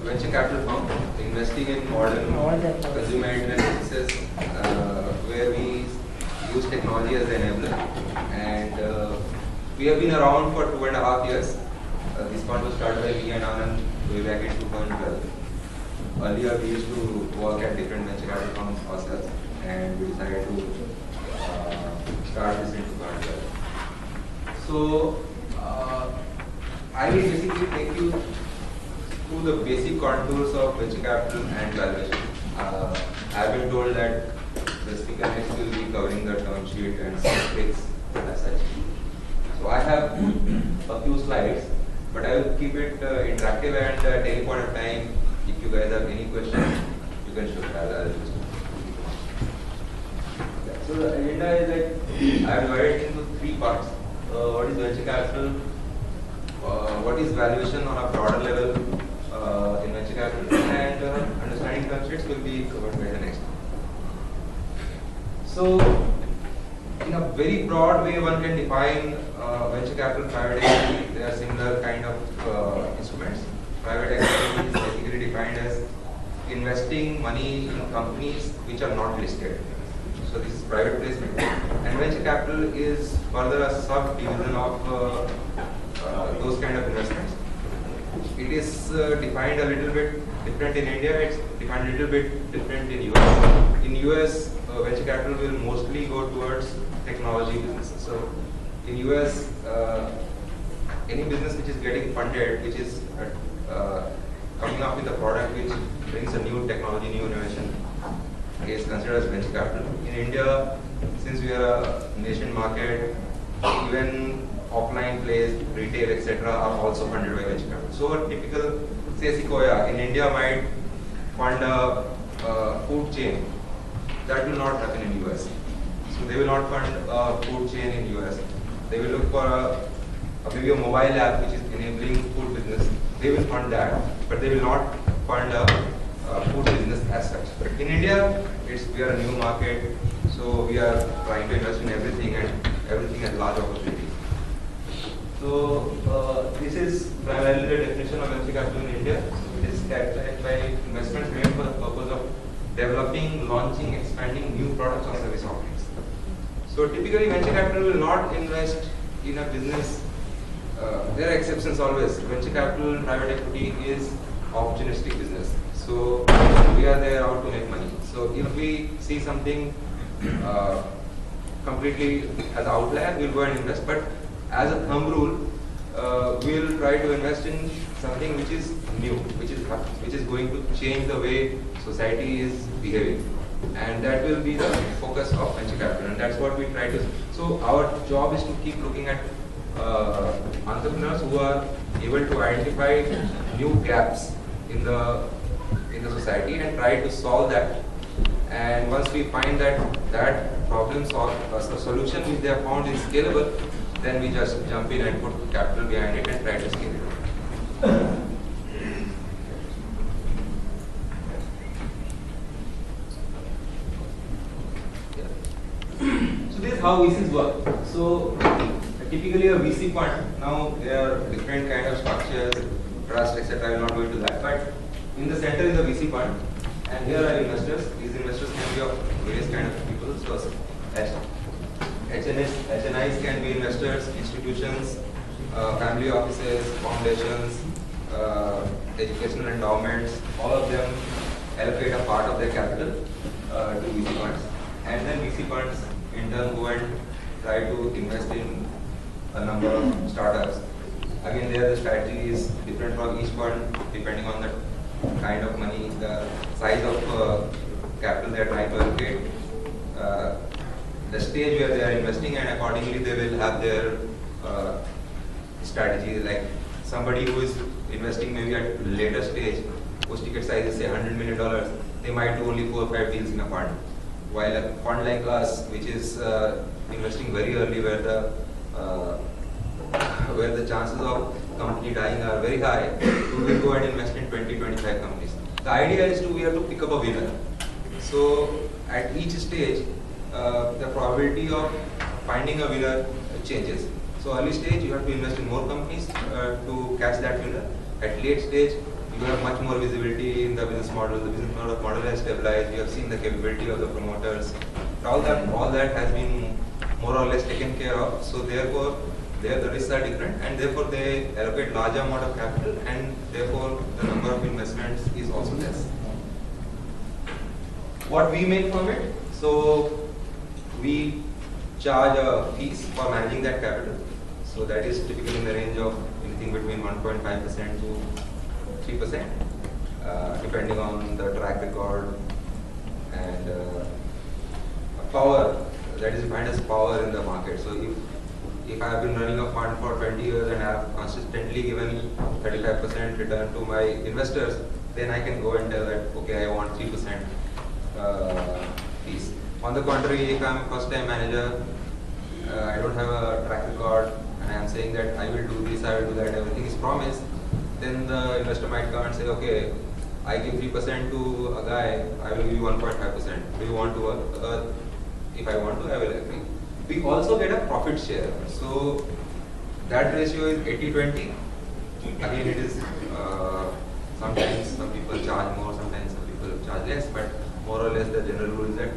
venture capital firm investing in modern consumer internet businesses where we use technology as an enabler. And we have been around for 2.5 years. This fund was started by me and Anand way back in 2012. Earlier, we used to work at different venture capital firms ourselves, and we decided to start this in 2012. So, I will basically take you through the basic contours of venture capital and valuation. I've been told that the speaker next will be covering the term sheet and statistics as such. So I have a few slides, but I will keep it interactive, and at any point of time, if you guys have any questions, you can shoot. Okay. So the agenda is like, I have divided it into 3 parts. What is venture capital? What is valuation on a broader level in venture capital? And understanding term sheets will be covered by the next one. So, in a very broad way, one can define venture capital, private equity. They are similar kind of instruments. Private equity is basically defined as investing money in companies which are not listed. So this is private placement. And venture capital is further a subdivision of those kind of investments. It is defined a little bit different in India. It's defined a little bit different in US. In US, venture capital will mostly go towards technology businesses. So in US, any business which is getting funded, which is coming up with a product which brings a new technology, new innovation, is considered as venture capital. In India, since we are a nation market, even offline plays, retail, etc., are also funded by venture capital. So a typical, say, Sequoia in India might fund a food chain. That will not happen in US. So they will not fund a food chain in US. They will look for maybe a mobile app which is enabling food business. They will fund that, but they will not fund a food business as such. But in India, we are a new market, so we are trying to invest in everything, and everything has large opportunities. So this is primarily the definition of venture capital in India. It is characterized by investments made for the purpose of developing, launching, expanding new products or service offerings. So typically, venture capital will not invest in a business. There are exceptions always. Venture capital, private equity is opportunistic business. So we are there out to make money. So if we see something completely as outlier, we'll go and invest. But as a thumb rule, we'll try to invest in something which is new, which is going to change the way society is behaving, and that will be the focus of venture capital, and that's what we try to. So our job is to keep looking at entrepreneurs who are able to identify new gaps in the society and try to solve that. And once we find that problem solution which they have found is scalable, then we just jump in and put capital behind it and try to scale it. So this is how VCs work. So typically a VC fund, now there are different kind of structures, trust, etc. I will not go into that, but in the center is a VC fund, and here are investors. These investors can be of various kind of people. So HNIs can be investors, institutions, family offices, foundations, educational endowments. All of them allocate a part of their capital to VC funds, and then VC funds in turn go and try to invest in a number of startups. Again, there the strategy is different from each fund depending on the kind of money, the size of capital they are trying to allocate, the stage where they are investing, and accordingly they will have their strategy. Like somebody who is investing maybe at later stage, whose ticket size is say $100 million, they might do only 4 or 5 deals in a fund. While a fund like us, which is investing very early, where the chances of company dying are very high, we will go and invest in 20-25 companies. The idea is we have to pick up a winner. So at each stage, the probability of finding a winner changes. So early stage, you have to invest in more companies to catch that winner. At late stage, You have much more visibility in the business model. The business model has stabilized. You have seen the capability of the promoters. All that has been more or less taken care of. So therefore, there the risks are different, and therefore they allocate larger amount of capital, and therefore the number of investments is also less. What we make from it? So we charge a fees for managing that capital. So that is typically in the range of anything between 1.5% to 3%, depending on the track record and power. That is defined as power in the market. So if I have been running a fund for 20 years and I have consistently given 35% return to my investors, then I can go and tell that, okay, I want 3% fees. On the contrary, if I am a first-time manager, I don't have a track record, and I am saying that I will do this, I will do that, everything is promised, then the investor might come and say, okay, I give 3% to a guy, I will give you 1.5%. Do you want to work? If I want to, I will agree. We also get a profit share. So that ratio is 80-20. Again, it is sometimes some people charge more, sometimes some people charge less, but more or less the general rule is that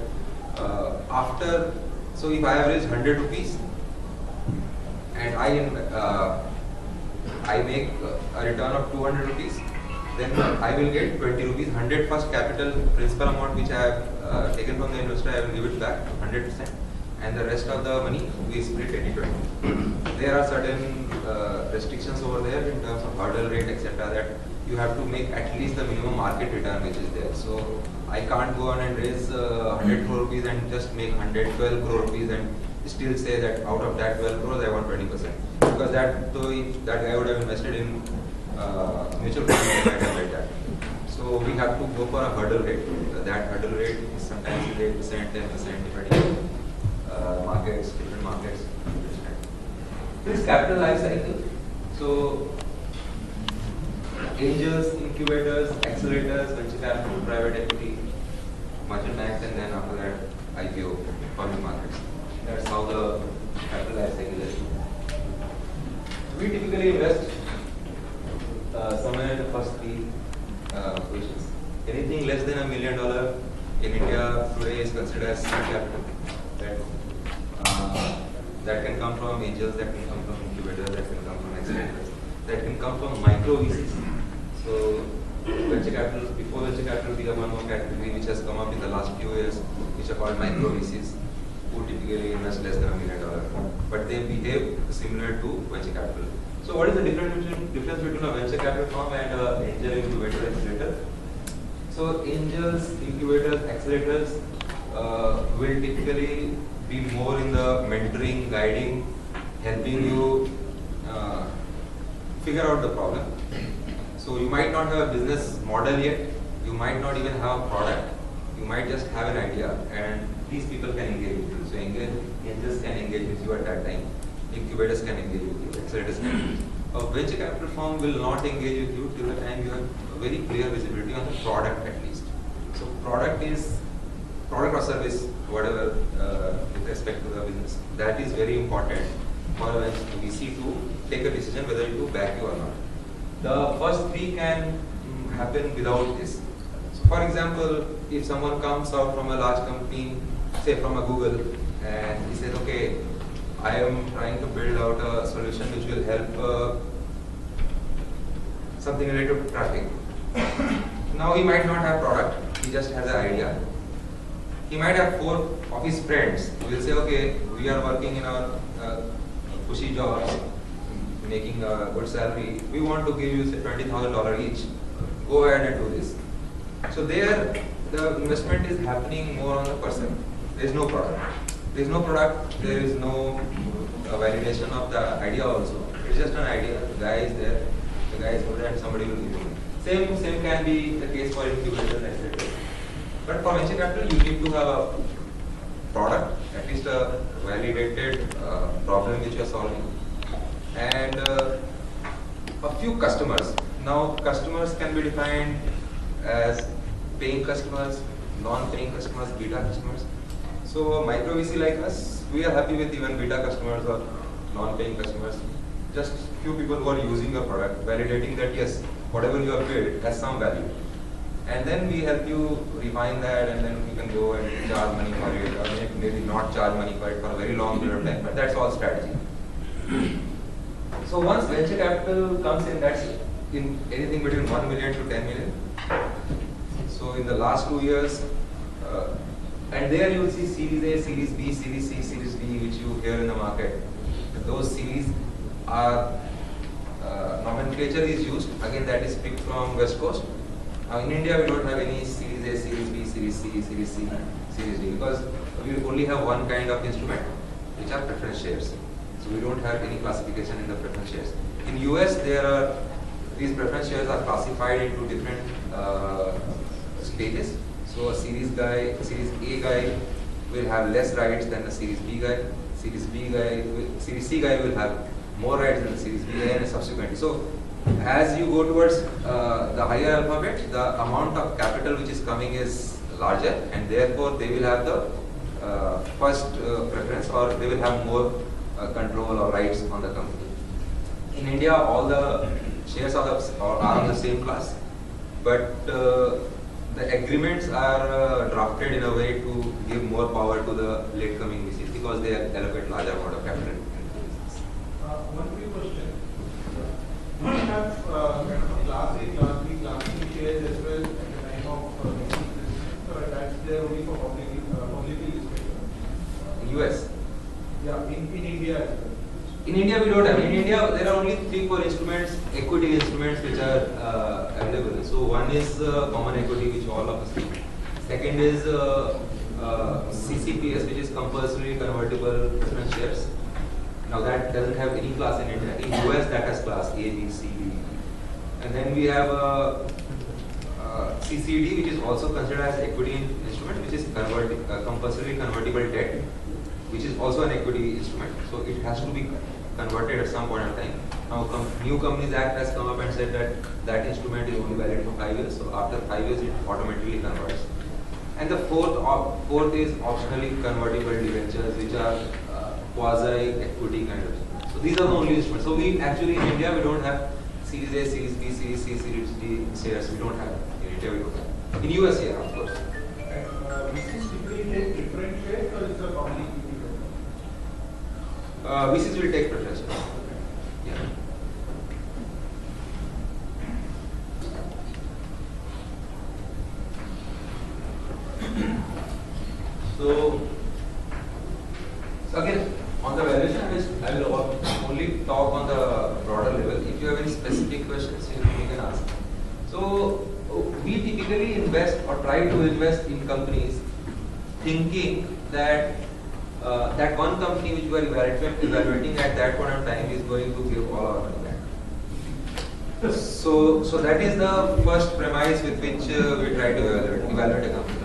so if I have raised 100 rupees and I make a return of 200 rupees, then I will get 20 rupees, 100 first capital principal amount which I have taken from the investor, I will give it back 100%, and the rest of the money we split 80-20. There are certain restrictions over there in terms of hurdle rate, etc., that you have to make at least the minimum market return which is there. So I can't go on and raise 100 crore rupees and just make 112 crore rupees and still say that out of that 12 crores I want 20%, because that guy would have invested in mutual fund like that. So we have to go for a hurdle rate. That hurdle rate is sometimes 8%, 10%, depending on markets, different markets. This capital life cycle. So angels, incubators, accelerators, venture capital, private equity, merchant banks, and then after that IPO, public markets. That's how the capital life cycle is. We typically invest somewhere in the first three positions. Anything less than $1 million in India today is considered as seed capital. That can come from angels, that can come from incubators, that can come from accelerators, that can come from micro VCs. So venture capital, before venture capital, we have one more category which has come up in the last few years, which are called micro VCs, who typically invest less than $1 million, but they behave similar to venture capital. So what is the difference between a venture capital firm and an angel, incubator, accelerator? So angels, incubators, accelerators will typically be more in the mentoring, guiding, helping you figure out the problem. So you might not have a business model yet, you might not even have a product, you might just have an idea, and these people can engage with you. So angels can engage with you at that time, incubators can engage with you, accelerators can engage with you. A venture capital firm will not engage with you till the time you have a very clear visibility on the product at least. So product or service, whatever with respect to the business, that is very important for a VC to take a decision whether to back you or not. The first three can happen without this. So for example, if someone comes out from a large company, say from a Google, and he says, okay, I am trying to build out a solution which will help something related to traffic. Now he might not have product, he just has an idea. He might have 4 of his friends who will say, okay, we are working in our cushy jobs, making a good salary. We want to give you say $20,000 each. Go ahead and do this. So there, the investment is happening more on the person. There is no product. There is no product. There is no validation of the idea also. It's just an idea. The guy is there. The guy is good, and somebody will give him. Same can be the case for incubators, etc. But for venture capital, you need to have a product, at least a validated problem which you are solving, and a few customers. Now, customers can be defined as paying customers, non-paying customers, beta customers. So, a micro VC like us, we are happy with even beta customers or non-paying customers. Just few people who are using a product, validating that yes, whatever you have built has some value. And then we help you refine that, and then you can go and charge money for it, or maybe not charge money for it for a very long period of time, but that's all strategy. So once venture capital comes in, that's in anything between 1 million to 10 million. So in the last 2 years, and there you will see Series A, Series B, Series C, Series D, which you hear in the market. Those series are, nomenclature is used, again that is picked from West Coast. Now in India we don't have any Series A, Series B, Series C, Series C, Series D, because we only have one kind of instrument, which are preference shares. So we don't have any classification in the preference shares. In US, these preference shares are classified into different stages. So a Series A guy will have less rights than the Series B guy. Series C guy will have more rights than the Series B guy, and subsequently. So as you go towards the higher alphabet, the amount of capital which is coming is larger, and therefore they will have the first preference, or they will have more control or rights on the company. In India, all the shares are of the same class, but the agreements are drafted in a way to give more power to the late coming VCs, because they allocate larger amount of capital into the business. One quick question. Do you have kind of class A, class B, class C shares as well at the time of or that's there only for publicly listed? In US? Yeah, in India as well. In India, we don't have. In India, there are only 3-4 instruments, equity instruments, which are available. So one is common equity, which all of us see. Second is CCPS, which is compulsory convertible preference shares. Now that doesn't have any class in India. In US, that has class A, B, C, D. And then we have CCD, which is also considered as equity instrument, which is compulsory convertible debt, which is also an equity instrument. So it has to be converted at some point in time. Now New Companies Act has come up and said that that instrument is only valid for 5 years. So after 5 years, it automatically converts. And the fourth is optionally convertible debentures, which are quasi-equity kind of. So these are the only instruments. So we actually in India, we don't have Series A, Series B, Series C, Series D shares. We don't have. In India, we don't have. In US, yeah, of course. VCs typically take different shares, or is it only VCs will take preference. Yeah. So again, on the valuation, I will only talk on the broader level. If you have any specific questions, you can ask. So we typically invest or try to invest in companies thinking that that one company which we are evaluating at that point of time is going to give all our money back. So that is the first premise with which we try to evaluate a company.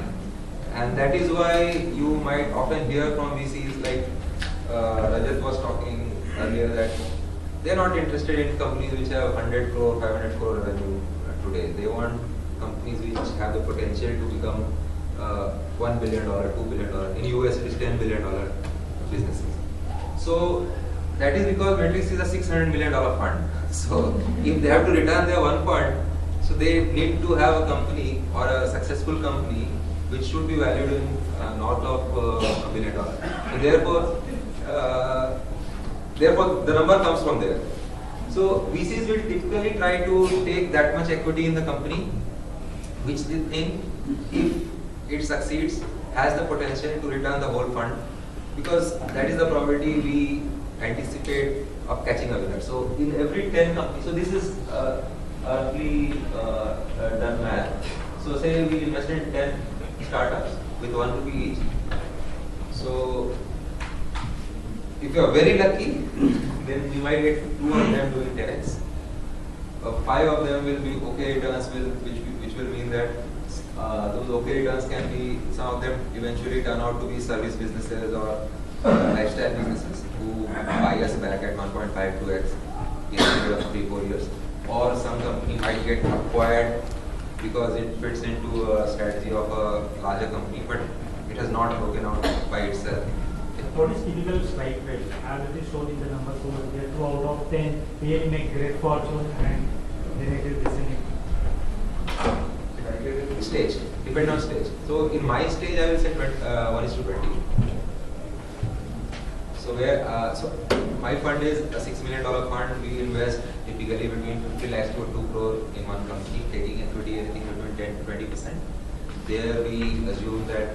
And that is why you might often hear from VCs like Rajat was talking earlier, that they are not interested in companies which have 100 crore, 500 crore revenue today. They want companies which have the potential to become $1 billion, $2 billion. In US, it is $10 billion businesses. So that is because Matrix is a $600 million fund. So if they have to return their one fund, so they need to have a company or a successful company which should be valued in north of $1 billion. So therefore, the number comes from there. So VCs will typically try to take that much equity in the company, which they think, if it succeeds, has the potential to return the whole fund, because that is the probability we anticipate of catching a winner. So in every 10 companies, so this is early done math. So say we invest in 10 startups with 1 rupee each. So if you are very lucky, then you might get 2 of them doing 10x. 5 of them will be okay returns, which will mean that those okay returns can be, some of them eventually turn out to be service businesses or lifestyle businesses who buy us back at 1.52x in a period of 3-4 years. Or some company might get acquired because it fits into a strategy of a larger company, but it has not broken out by itself. What is typical strike rate? As it is shown in the numbers over here, 2 out of 10 really make great fortune, and related descending? Stage, depend on stage. So in my stage, I will say 1:20. So so my fund is a $6 million fund. We invest typically between 50 lakhs to 2 crore in one company, taking equity anything between 10 to 20%. There we assume that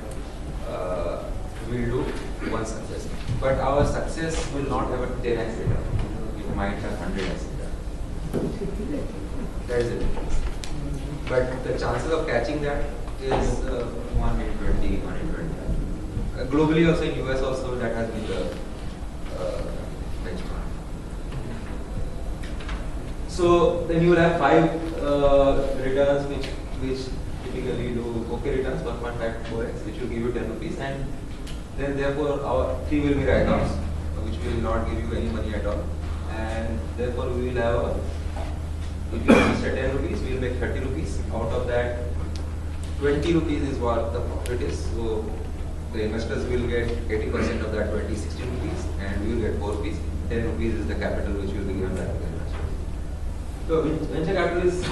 we will do one success, but our success will not have a 10x return. You might have 100x return. That is the difference. But the chances of catching that is 1 in 20, 1 in 20. Globally also in US also that has been the benchmark. So then you will have 5 returns which typically do okay returns, 1.5-4x, which will give you 10 rupees, and then therefore our 3 will be write-offs, which will not give you any money at all, and therefore we will have a, if you invest at 10 rupees, we will make 30 rupees. Out of that, 20 rupees is what the profit is. So the investors will get 80% of that 20, 60 rupees, and we will get 4 rupees. 10 rupees is the capital which will be given back to the investors. So venture capital is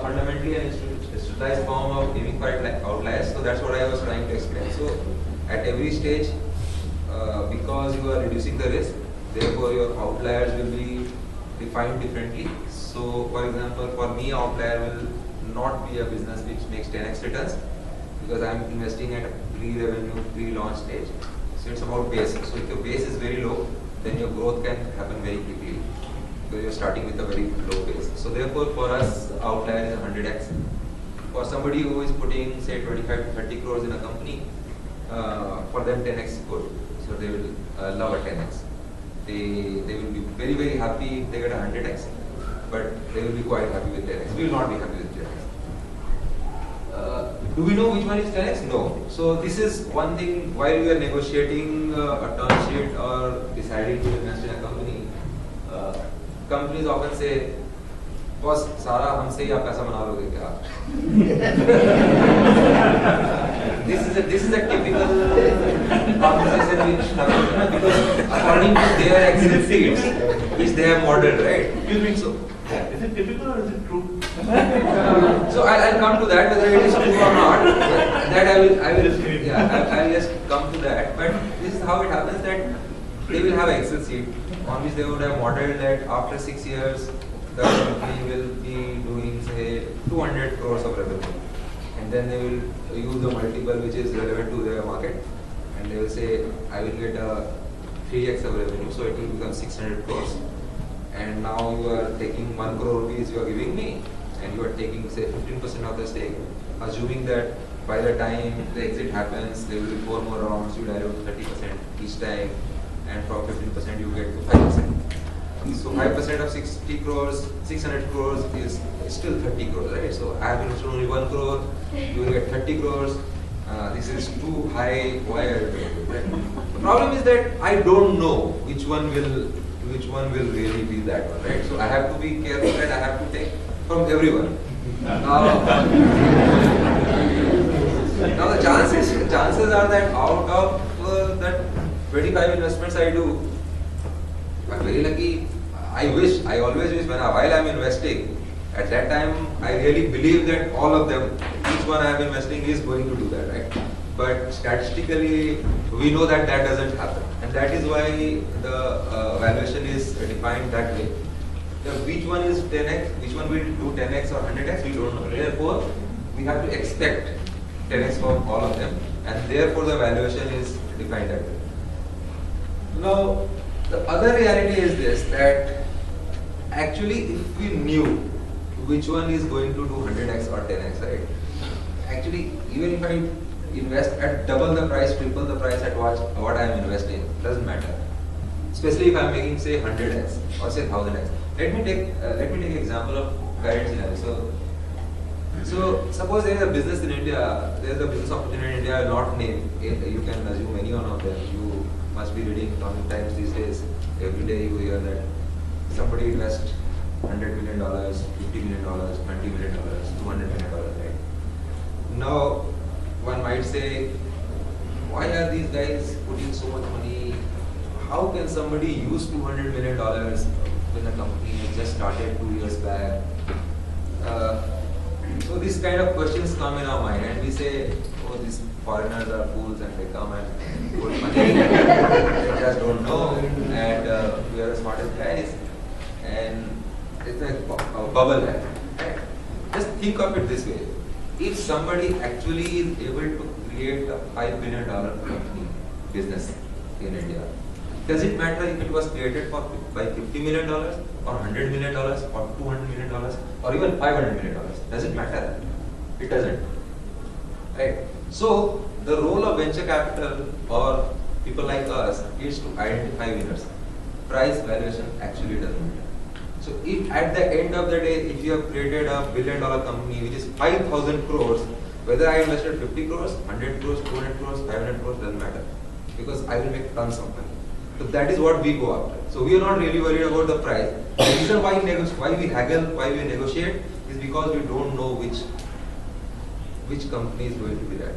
fundamentally an institutionalized form of giving for outliers. So that's what I was trying to explain. So at every stage, because you are reducing the risk, therefore your outliers will be defined differently. So for example, for me, outlier will not be a business which makes 10x returns, because I am investing at a pre-revenue, pre-launch stage. So it's about base. So if your base is very low, then your growth can happen very quickly, because you're starting with a very low base. So therefore, for us, outlier is 100x. For somebody who is putting say 25 to 30 crores in a company, for them 10x is good. So they will love a 10x. They will be very, very happy if they get a 100x, but they will be quite happy with 10x. We will not be happy with 10x. Do we know which one is 10x? No. So this is one thing while we are negotiating a term sheet or deciding to invest in a company. Companies often say, "Boss, सारा हमसे ही आप पैसा बना लोगे क्या?" This is a typical conversation which happens because according to their Excel sheets, which they have modeled, right? So, Is it typical or is it true? so I'll come to that, whether it is true or not. That I will just come to that. But this is how it happens, that they will have an Excel sheet on which they would have modeled that after 6 years the company will be doing say 200 crores of revenue, and then they will use the multiple which is relevant to their market, and they will say I will get a 3x of revenue, so it will become 600 crores. And now you are taking 1 crore rupees you are giving me, and you are taking say 15% of the stake, assuming that by the time the exit happens there will be 4 more rounds, you dilute 30% each time, and from 15% you get to 5%. So 5% of 60 crores, 600 crores is still 30 crores, right? So I have invested only 1 crore, you will get 30 crores. This is too high. Why are you doing it? Right? The problem is that I don't know which one will really be that one, right? So I have to be careful that I have to take from everyone. Now the chances are that out of that 25 investments I do, I'm very lucky. I always wish while I'm investing, at that time I really believe that all of them, each one I'm investing is going to do that, right? But statistically, we know that that doesn't happen, and that is why the valuation is defined that way. Which one is 10x, which one will do 10x or 100x, we don't know. Therefore, we have to expect 10x from all of them, and therefore the valuation is defined that way. Now, the other reality is this, that actually if we knew which one is going to do 100x or 10x, right? Actually, even if I invest at double the price, triple the price at what I am investing, doesn't matter. Especially if I am making say 100x or say 1000x. Let me take example of current scenario. So suppose there is a business in India, there is a business opportunity in India, I will not name. You can assume any one of them. You must be reading Economic Times these days. Every day you hear that somebody invests $100 million, $50 million, $20 million, $200 million, right? Now, one might say, why are these guys putting so much money? How can somebody use $200 million when a company just started 2 years back? Uh, so these kind of questions come in our mind, and we say, oh, these foreigners are fools, and they come and put money. They just don't know, and we are the smartest guys, and it's like a bubble head. Right? Just think of it this way: if somebody actually is able to create a $5 billion company business in India, does it matter if it was created by $50 million or $100 million or $200 million or even $500 million? Does it matter? It doesn't. Right? So the role of venture capital or people like us is to identify winners. Price valuation actually doesn't matter. So if at the end of the day, if you have created a $1 billion company which is 5,000 crores, whether I invested 50 crores, 100 crores, 200 crores, 500 crores, doesn't matter, because I will make tons of money. So that is what we go after. So we are not really worried about the price. The reason why we haggle, why we negotiate, is because we don't know which company is going to be that,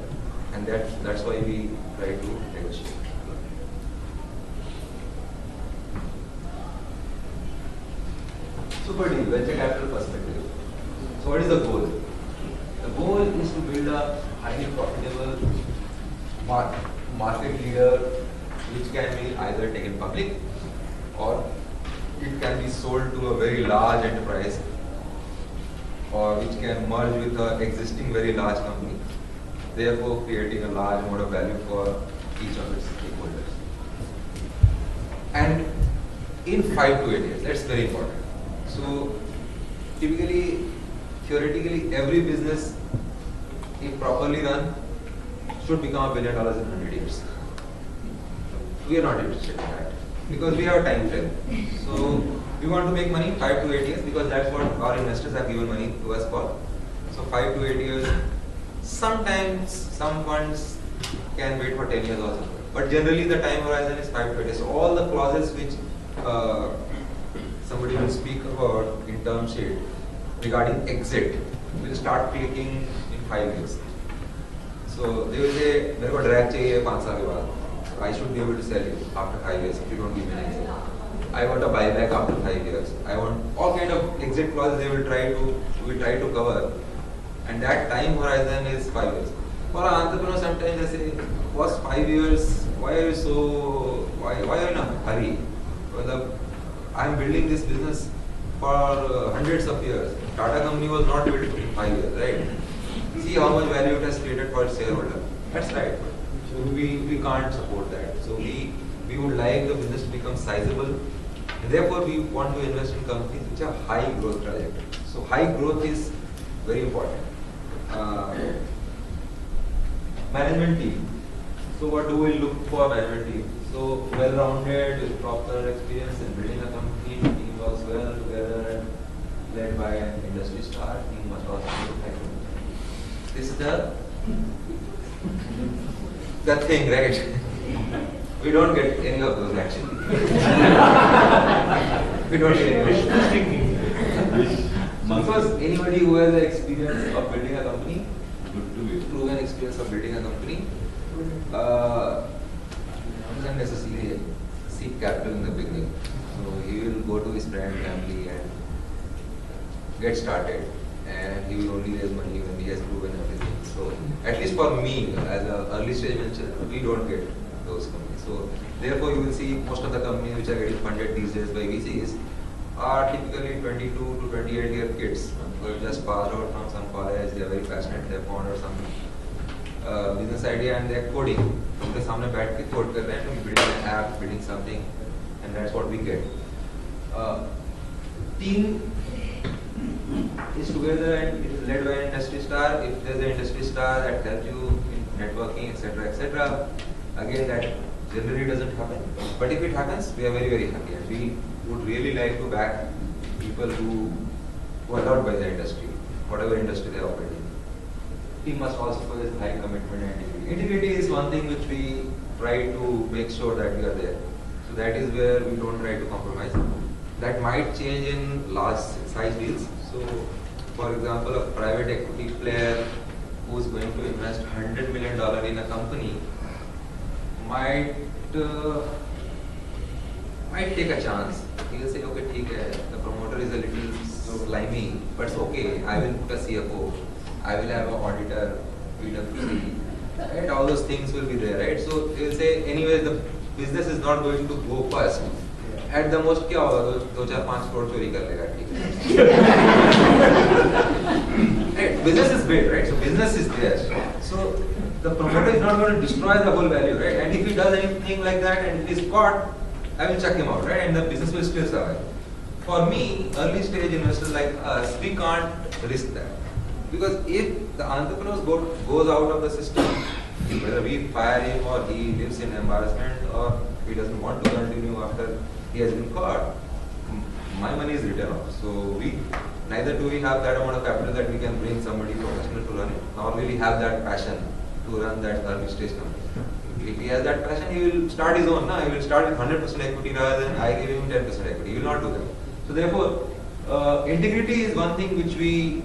and that's why we try to negotiate. Super deal, venture capital perspective. So what is the goal? The goal is to build a highly profitable market leader, which can be either taken public or it can be sold to a very large enterprise, or which can merge with an existing very large company, therefore creating a large amount of value for each of its stakeholders. And in 5 to 8 years, that's very important. So typically, theoretically, every business, if properly run, should become $1 billion in 100 years. We are not interested in that because we have a time frame. So we want to make money 5 to 8 years because that's what our investors have given money to us for. So 5 to 8 years. Sometimes some funds can wait for 10 years also, but generally the time horizon is 5 to 8 years. So all the clauses which somebody will speak about in term sheet regarding exit will start clicking in 5 years. So they will say, मेरे को drag चाहिए 5 साल के बाद. I should be able to sell you after 5 years if you don't give me an exit. I want a buyback after 5 years. I want all kind of exit clauses they will try to cover, and that time horizon is 5 years. For an entrepreneur, sometimes they say, "Was 5 years? Why are you so? Why are you in a hurry? I am building this business for hundreds of years. Tata company was not built in 5 years, right? See how much value it has created for its shareholder. That's right. So we can't support that. So we would like the business to become sizable, and therefore we want to invest in companies which have high growth trajectory. So high growth is very important. Management team. So what do we look for management team? So well-rounded with proper experience in building a company, team works well together and led by an industry star. Team must also be effective. This is the thing, right? We don't get any of those actually. We don't get any of those. Because anybody who has the experience of building a company, proven experience of building a company, doesn't necessarily seek capital in the beginning. So he will go to his friend, family and get started, and he will only raise money when he has proven everything. So at least for me, as an early stage venture, we don't get those companies. So therefore you will see most of the companies which are getting funded these days by VCs are typically 22 to 28 year kids who have just passed out from some college. They are very passionate, they have found out some business idea and they are coding. उनके सामने बैठ के code कर रहे हैं, building an app, building something, and that's what we get. Team is together and it is led by an industry star. If there's an industry star that helps you in networking, etc., again that generally doesn't happen. But if it happens, we are very, very happy, and we would really like to back people who are loved by the industry, whatever industry they operate in. Team must also possess high commitment and integrity. Integrity is one thing which we try to make sure that we are there. So that is where we don't try to compromise. That might change in large size deals. So, for example, a private equity player who is going to invest $100 million in a company might take a chance. He will say, okay, the promoter is a little slimy, but it's okay. I will put a CFO, I will have an auditor, PwC, right? All those things will be there, right? So they will say, anyway, the business is not going to go first. At the most, क्या होगा? 2-4-5 crore चोरी कर लेगा, ठीक है? Right? Business is big, right? So business is there. So the promoter is not going to destroy the whole value, right? And if he does anything like that and it is caught, I will check him out, right? And the business will still survive. For me, early stage investors like us, we can't risk that. Because if the entrepreneur goes out of the system, whether we fire him or he lives in embarrassment or he doesn't want to continue after he has been caught, my money is written off. So neither do we have that amount of capital that we can bring somebody professional to run it, nor will he have that passion to run that early stage company. If he has that passion, he will start his own. He will start with 100% equity rather than I give him 10% equity. He will not do that. So therefore, integrity is one thing which we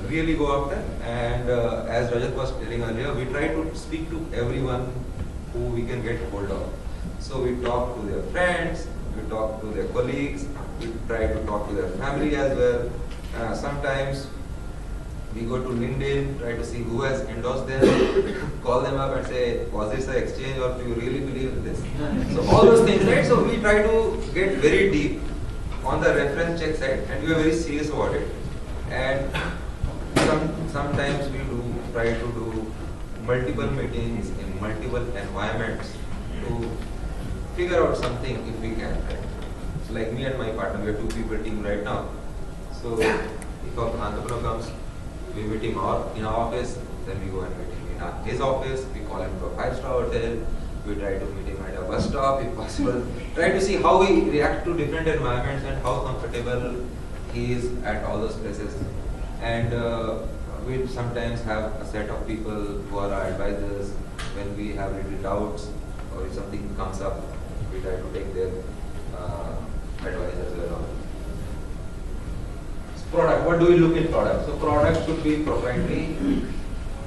really go after. And as Rajat was telling earlier, we try to speak to everyone who we can get hold of. So we talk to their friends, we talk to their colleagues, we try to talk to their family as well. Sometimes we go to LinkedIn, try to see who has endorsed them, call them up and say, was this an exchange or do you really believe in this? So all those things, right? So we try to get very deep on the reference check side and we are very serious about it. And sometimes we try to do multiple meetings in multiple environments to figure out something if we can. Right? So like me and my partner, we are 2 people team right now. So if an entrepreneur comes, we meet him in our office, then we go and meet him in his office, we call him to a 5-star hotel, we try to meet him at a bus stop if possible, try to see how he reacts to different environments and how comfortable he is at all those places. And we sometimes have a set of people who are our advisors when we have little doubts or if something comes up, we try to take their advice as well. Product, what do we look in product? So product should be proprietary,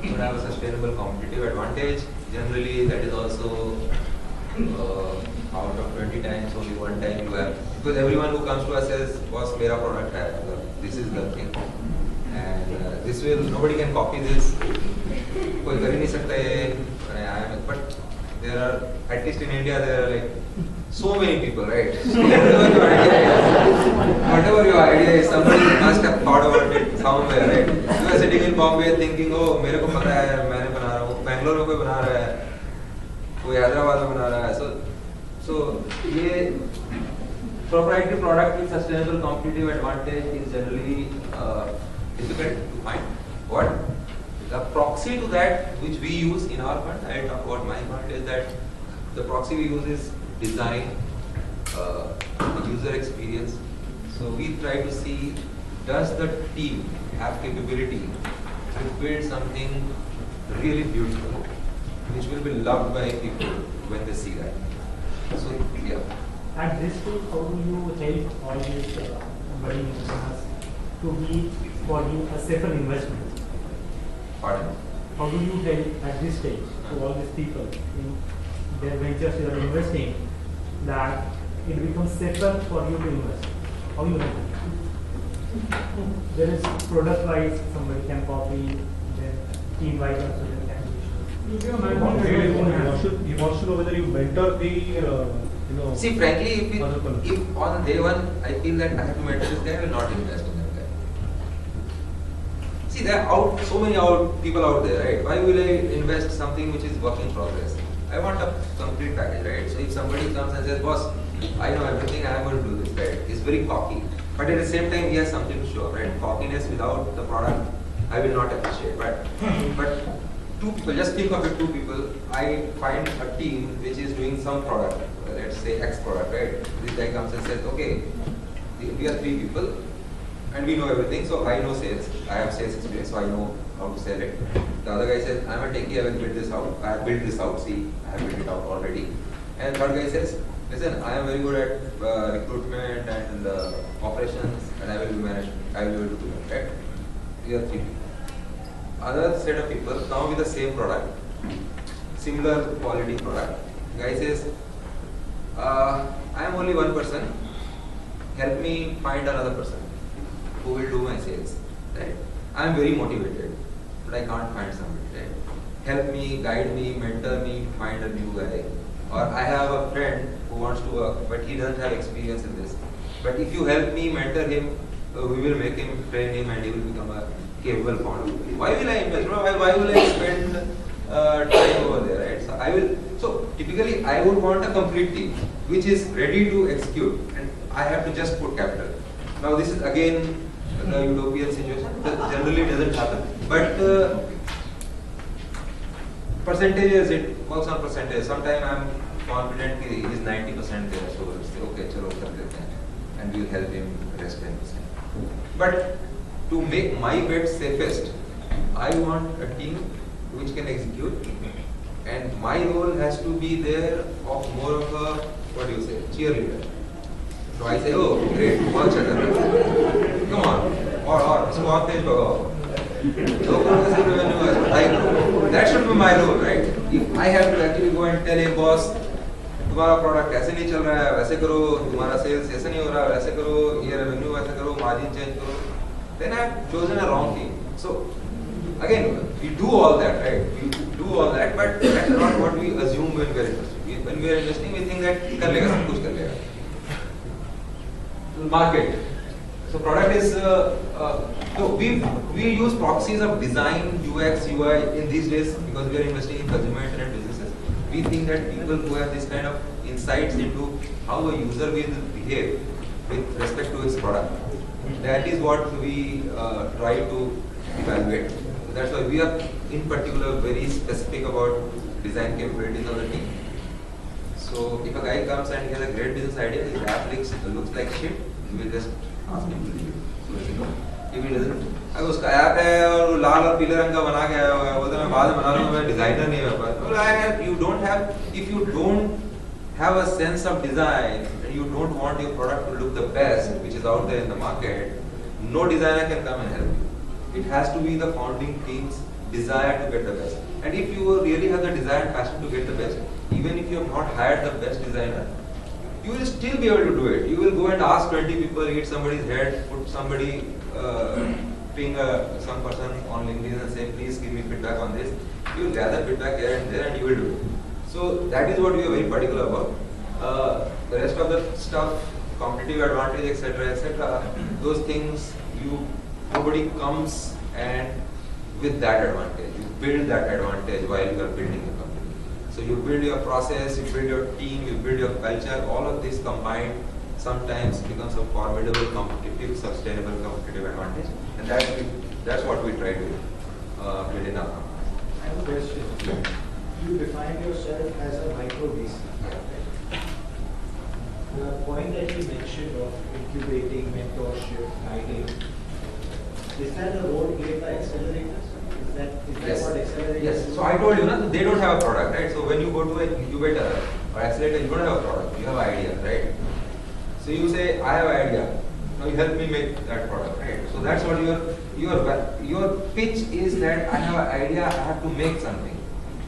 should have a sustainable competitive advantage. Generally that is also out of 20 times only 1 time you have, because everyone who comes to us says, boss, mera product hai, this is the thing. And this will, nobody can copy this, koi kar hi nahi sakta ye, but there are, at least in India there are like so many people, right? Whatever your idea is, somebody must have thought about it somewhere, right? You are sitting in Bombay thinking, oh, मेरे को पता है, मैंने बना रहा हूँ, Bangalore में कोई बना रहा है, कोई हैदराबाद में बना रहा है. So ये proprietary product with sustainable competitive advantage is generally difficult to find. What the proxy to that which we use in our fund, I talk about my fund, is that the proxy we use is design, user experience. So we try to see, does the team have capability to build something really beautiful, which will be loved by people when they see that. So yeah. At this stage, how do you help all these budding entrepreneurs to be for you a safer investment? Pardon? How do you help at this stage to all these people in their ventures you are investing that it becomes safer for you to invest? How you help? There is product wise, somebody can copy, then team wise also there can be. He wants to know whether you mentor the See, frankly, if on day one I feel that I have to mentor this guy, I will not invest in that guy. See, there are so many people out there, right? Why will I invest something which is work in progress? I want a complete package, right? So if somebody comes and says, boss, I know everything, I am going to do this, right? It's very cocky. But at the same time, he has something to show, right? Cockiness without the product, I will not appreciate. But 2 people, just think of it, 2 people, I find a team which is doing some product, let's say X product, right? This guy comes and says, okay, we are 3 people and we know everything, so I know sales, I have sales experience, so I know how to sell it. The other guy says, I'm a techie, I will build this out, I have built this out, see, I have built it out already. And third guy says, listen, I am very good at recruitment and operations and I will be able to do it, right? We are 3 people. Other set of people come with the same product, similar quality product. Guy says, I am only one person, help me find another person. who will do my sales, right? I am very motivated, but I can't find somebody, right? Help me, guide me, mentor me, find a new guy. Or I have a friend who wants to work, but he doesn't have experience in this. But if you help me, mentor him, we will make him, train him, and he will become a capable founder. Why will I invest? Why will I spend time over there, right? So typically I would want a complete team which is ready to execute, and I have to just put capital. Now this is again the utopian situation. That generally doesn't happen, but percentages, it works on percentage. Sometimes I'm confident he is 90% there, so we'll say okay, chalo kar dete hain, and we'll help him rest 10%. But to make my bet safest, I want a team which can execute, and my role has to be there of more of a, what do you say, cheerleader. So I say, oh great, बहुत अच्छा कर रहे हो, come on, और इसको और तेज भगाओ, that should be my role, right? If I have to actually go and tell a boss, तुम्हारा प्रोडक्ट ऐसे नहीं चल रहा है, वैसे करो, तुम्हारा सेल्स ऐसे नहीं हो रहा है, वैसे करो, ये रेवेन्यू वैसे करो, मार्जिन चेंज करो, then I have chosen a wrong team. So again, we do all that, right? We do all that, but that's not what we assume when we are investing. When we are investing, we think that कर लेगा, सब कुछ कर लेगा. Market. So product is, so we use proxies of design, UX, UI in these days because we are investing in consumer internet businesses. We think that people who have this kind of insights into how a user will behave with respect to his product, that is what we try to evaluate. So that's why we are in particular very specific about design capabilities of the team. So if a guy comes and he has a great business idea, his app looks like shit, we will just ask him to leave it. So you know, if he doesn't, अगर उसका app है और लाल और पीले रंग का बना के आया हुआ है, वो तो मैं बाद में बना लूँगा, मैं डिजाइनर नहीं है पर. Well, you don't have, if you don't have a sense of design, and you don't want your product to look the best, which is out there in the market, no designer can come and help you. It has to be the founding team's desire to get the best. And if you really have the desire and passion to get the best, even if you have not hired the best designer, you will still be able to do it. You will go and ask 20 people, hit somebody's head, put somebody, ping some person on LinkedIn and say, please give me feedback on this. You will gather feedback here and there and you will do it. So that is what we are very particular about. The rest of the stuff, competitive advantage, etc., those things, nobody comes and with that advantage. You build that advantage while you are building a company. So you build your process, you build your team, you build your culture, all of this combined sometimes becomes a formidable competitive, sustainable competitive advantage. And that's what we try to build in our company. I have a question. You define yourself as a micro VC. The point that you mentioned of incubating, mentorship, guiding, is that the role played by accelerators? Is that what accelerators Yes. do? So I told you, they don't have a product, right? So when you go to an incubator or accelerator, you don't have a product, you have an idea, right? So you say, I have an idea. Now you help me make that product, right? So that's what your pitch is, that I have an idea, I have to make something.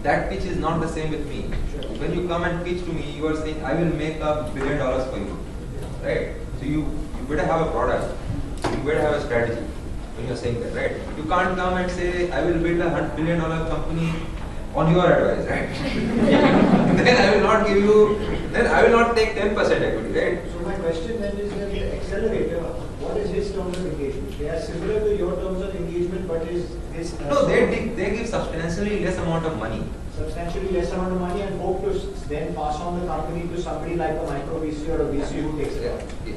That pitch is not the same with me. Sure. When you come and pitch to me, you are saying, I will make $1 billion for you, right? So you better have a product, you better have a strategy when you are saying that, right? You can't come and say, I will build $100 billion company on your advice, right? Then I will not give you, then I will not take 10% equity, right? So my question then is that the accelerator, what is his terms of engagement? They are similar to your terms of engagement, but is this No, they give substantially less amount of money. substantially less amount of money and hope to then pass on the company to somebody like a micro VC or a VC who takes it Yeah, up? yeah.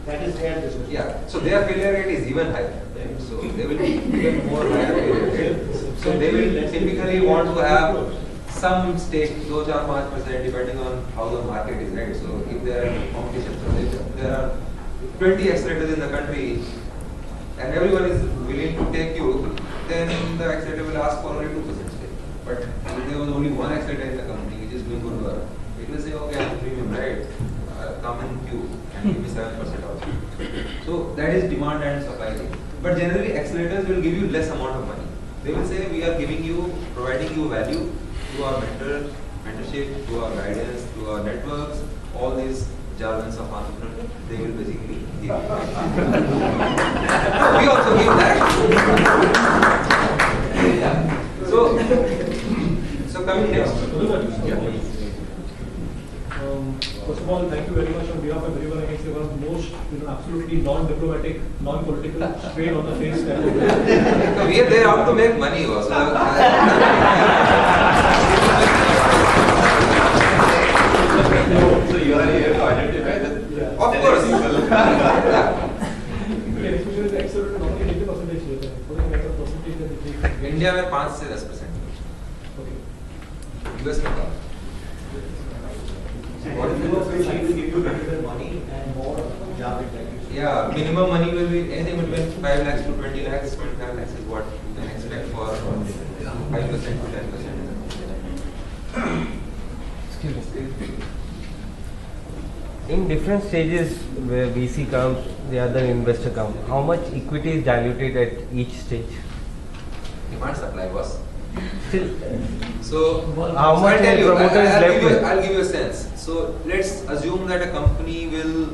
That is their business. Yeah, so their failure rate is even higher. Right? So they will be even more higher failure rate. So they will typically want to have some stake, 2-5%, depending on how the market is, right? So if there are competition, so if there are 20 accelerators in the country and everyone is willing to take you, then the accelerator will ask for only 2% stake. But if there was only one accelerator in the company which is doing good work, it will say, okay, I'm premium, right? Come in queue and give me 7% also. So that is demand and supply thing. But generally accelerators will give you less amount of money. They will say, we are giving you, providing you value through our mentorship, through our guidance, through our networks, all these jargons of entrepreneurship, they will basically give you. We also give that. Yeah. So coming next. First of all, thank you very much on behalf of everyone. I can say one of the most, absolutely non-diplomatic, non-political strain on the face. So we are there out to make money also. So you are here to identify the Of course. Especially the excellent normally 80% later. What is the percentage that you take? India में 5 से 10%. Okay. US में कम. What is the person trying to give you better money and more job interviews? Yeah, minimum money will be anything between 5 lakhs to 20 lakhs. 25 lakhs is what you can expect for 5% to 10%. In different stages where VC comes, the other investor comes, how much equity is diluted at each stage? Demand supply was. Still, So how so much I'll tell you, promoter is left with? I'll give you a sense. So let's assume that a company will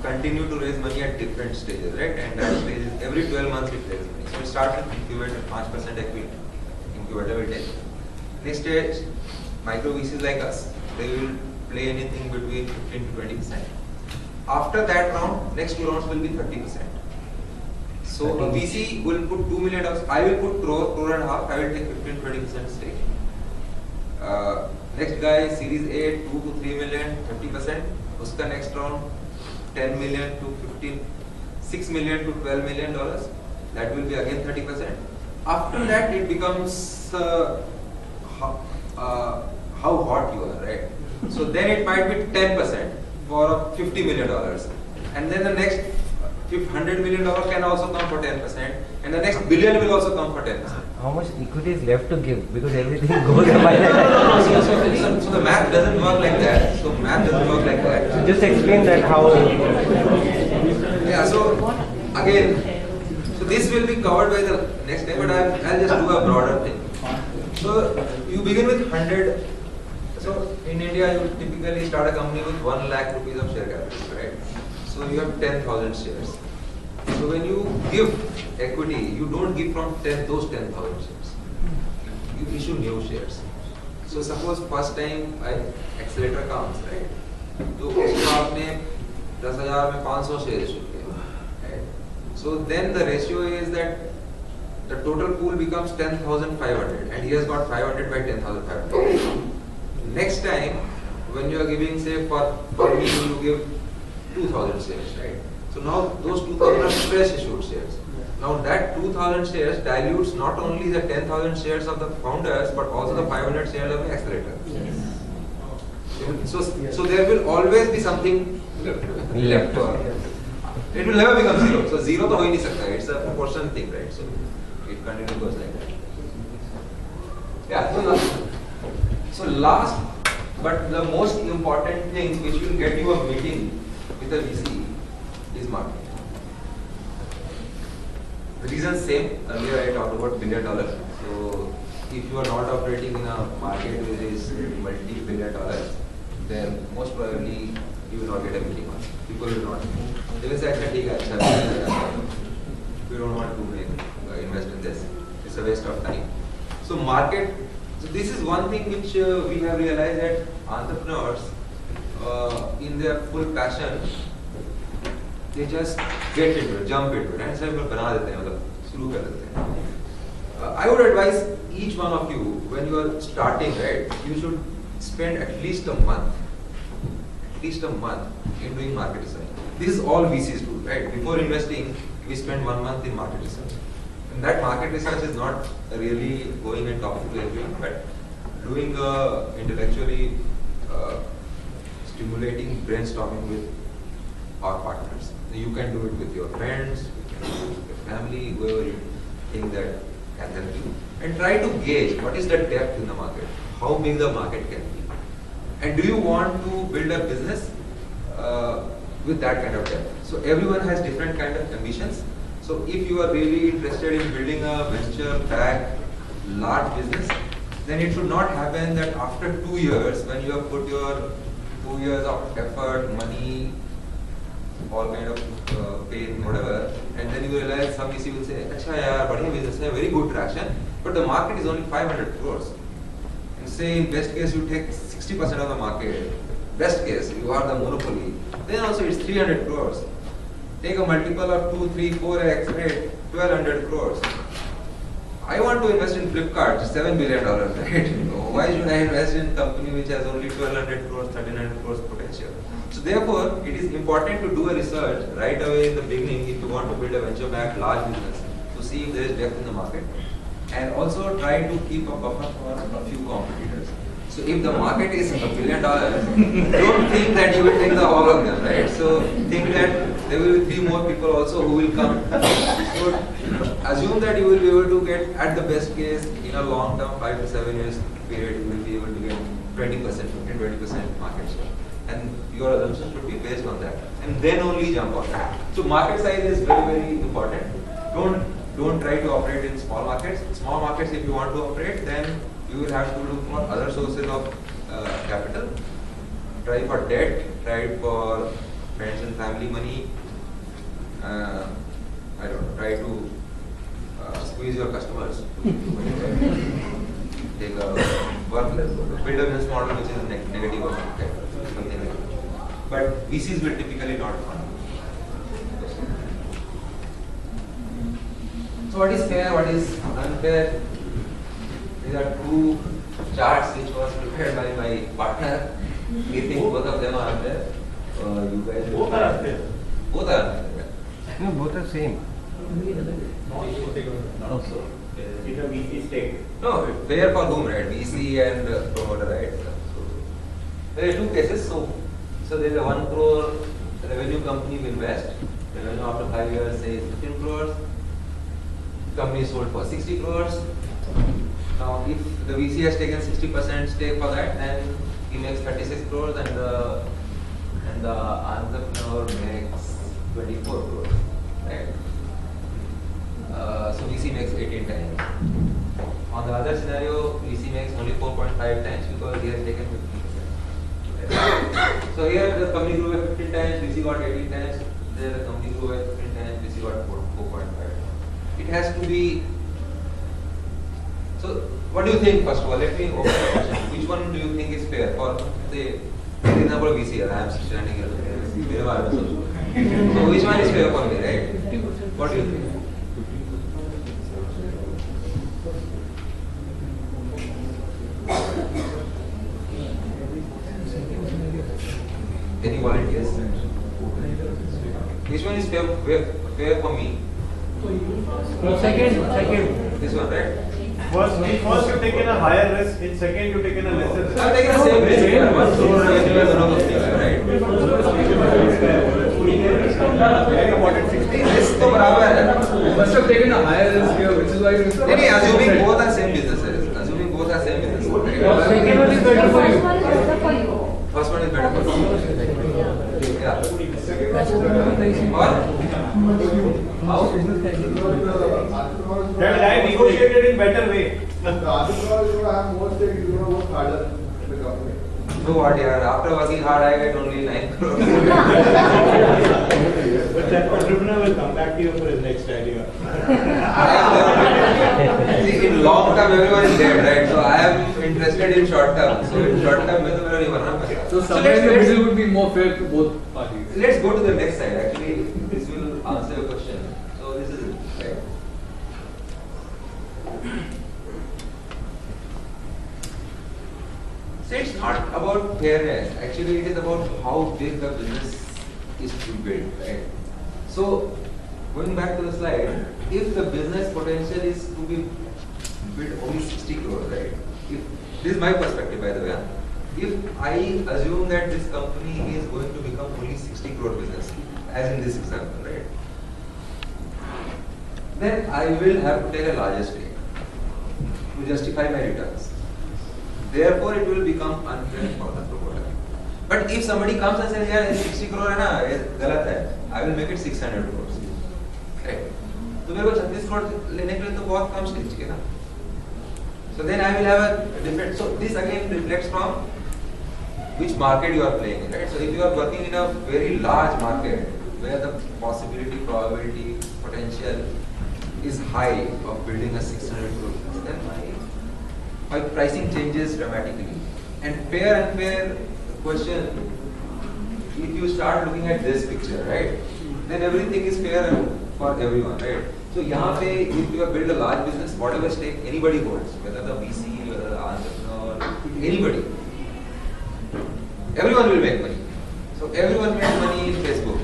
continue to raise money at different stages, right? And that stage is every 12 months it raises money. So it starts with incubator, 5% equity. Incubator will take. Next stage, micro VCs like us, they will play anything between 15 to 20%. After that round, next 2 rounds will be 30%. So a VC will put $2 million. I will put crore and a half. I will take 15-20% stake. Next guy, Series A, 2 to 3 million, 30%. Uska next round, 10 million to 15, 6 million to 12 million dollars. That will be again 30%. After that, it becomes how hot you are, right? So then it might be 10% for $50 million, and then the next $100 million can also come for 10%, and the next billion will also come for 10%. How much equity is left to give? Because everything goes by that. So the math doesn't work like that. So math doesn't work like that. Just explain that how. Yeah. So again, so this will be covered by the next time, but I'll just do a broader thing. So you begin with 100. So in India, you typically start a company with 1 lakh rupees of share capital, right? So you have 10,000 shares. So when you give equity, you don't give from those 10,000 shares. You issue new shares. So suppose first time accelerator comes, right? तो उसको आपने 10,000 में 500 shares issue किए, right? So then the ratio is that the total pool becomes 10,500, and he has got 500 by 10,500. Next time, when you are giving, say, for me, you give 2,000 shares, right? So now those 2,000 are fresh issued shares. Now that 2,000 shares dilutes not only the 10,000 shares of the founders, but also the 500 shares of the accelerator. So there will always be something left. It will never become zero. So zero to ho hi nahi sakta. It's a proportional thing, right? So it continues goes like that. Yeah. So last, but the most important thing which will get you a meeting with a VC is marketing. The reason same. Earlier I talked about $1 billion. So if you are not operating in a market which is multi-billion dollars, then most probably you will not get a meeting. People will not. They will say, "Okay, we don't want to invest in this. It's a waste of time." So market. So this is one thing which we have realized that entrepreneurs, in their full passion, they just get into it, jump into it, and सब बना देते हैं, मतलब शुरू कर देते हैं. I would advise each one of you, when you are starting, right, you should spend at least a month in doing market research. This is all VCs do, right? Before investing, we spend 1 month in market research. And that market research is not really going and talking to everyone, but doing intellectually stimulating brainstorming with our partners. You can do it with your friends, you can do it with your family, whoever you think that can help you. And try to gauge what is the depth in the market, how big the market can be. And do you want to build a business with that kind of depth? So everyone has different kind of ambitions. So if you are really interested in building a venture-backed large business, then it should not happen that after 2 years, when you have put your 2 years of effort, money, all kind of pain, whatever, and then you realize some VC will say, "Acha yaar, badhiya business hai, very good traction, but the market is only 500 crores." And say in best case you take 60% of the market. Best case you are the monopoly. Then also it's 300 crores. Take a multiple of 2, 3, 4x, right? 1200 crores. I want to invest in Flipkart, $7 billion, right? Why should I invest in a company which has only 1200 crores, 1300 crores potential? So therefore, it is important to do a research right away in the beginning if you want to build a venture-backed large business to see if there is depth in the market, and also try to keep a buffer for a few competitors. So if the market is $1 billion, don't think that you will take the all of them, right? So think that there will be 3 more people also who will come. So assume that you will be able to get, at the best case, in a long term, 5 to 7 years period, you will be able to get 20%, 15-20% market share. And your assumption should be based on that. And then only jump on that. So market size is very, very important. Don't try to operate in small markets. Small markets, if you want to operate, then you will have to look for other sources of capital. Try for debt, try for friends and family money. I don't know, try to squeeze your customers. Take a build a business model which is negative or something like that. But VCs will typically not fund. So what is fair, what is unfair? These are 2 charts which was prepared by my partner. We think both of them are unfair. You guys Both are unfair. Both are unfair. No, both are same. No, so in a VC stake. No, fair for whom, right? VC and promoter, right? So there are 2 cases. So there is a 1 crore revenue company will invest. Revenue after 5 years, say 15 crores. Company is sold for 60 crores. Now, if the VC has taken 60% stake for that, then he makes 36 crores, and the entrepreneur makes 24 crores, right? So VC makes 18 times. On the other scenario, VC makes only 4.5 times because he has taken 50%. Right? So here the company grew by 15 times, VC got 18 times. There the company grew by 15 times, VC got 4.5 times. It has to be. So what do you think? First of all, let me open the question. Which one do you think is fair? For say, for example, VC. I am standing here. So which one is fair for me, right? What do you think? Any volunteers? Which one is fair for me? Second. This one, right? First you've taken a higher risk, in second you've taken a lesser risk. I'm taking the same risk. One crore and you are one of those things, right? Very important, 60 Risk तो बराबर है. You must have taken a higher risk here, which is why you. नहीं, assuming both are same businesses. Assuming both are same businesses. Right? Second one is better for you. First one is better for you. Yeah. Or how? That guy negotiated in better way. The entrepreneur is going to have more stake, is going to work harder in the company. So what, yeah? After working hard, I get only 9 crores. But that entrepreneur will come back to you for his next idea. See, in long term, everyone is dead, right? So I am interested in short term. So in short term, मैं तो मेरा नहीं बनना पड़ेगा. So somewhere in the middle would be more fair to both parties. Let's go to the next side. Actually, this will answer your question. So this is it, right? So it's not about fairness. Actually, it is about how big the business is to build, right? So going back to the slide, if the business potential is to be built only 60 crores, right? If this is my perspective, by the way. If I assume that this company is going to become only 60 crore business, as in this example, right? Then I will have to take a larger stake to justify my returns. Therefore, it will become unfair for the promoter. But if somebody comes and says, "Yeah, 60 crore है ना, ये गलत है," I will make it 600 crores. Right? तो मेरे को 36 crore लेने के लिए तो बहुत कम स्टेज चाहिए ना. So then I will have a different. So this again reflects from which market you are playing in, right? So if you are working in a very large market where the possibility, probability, potential is high of building a 600 crore business, then my pricing changes dramatically. And fair and fair question, if you start looking at this picture, right, then everything is fair for everyone, right? So यहाँ पे if you have built a large business, whatever stake anybody holds, whether the VC, whether the entrepreneur, anybody, everyone will make money. So everyone made money in Facebook.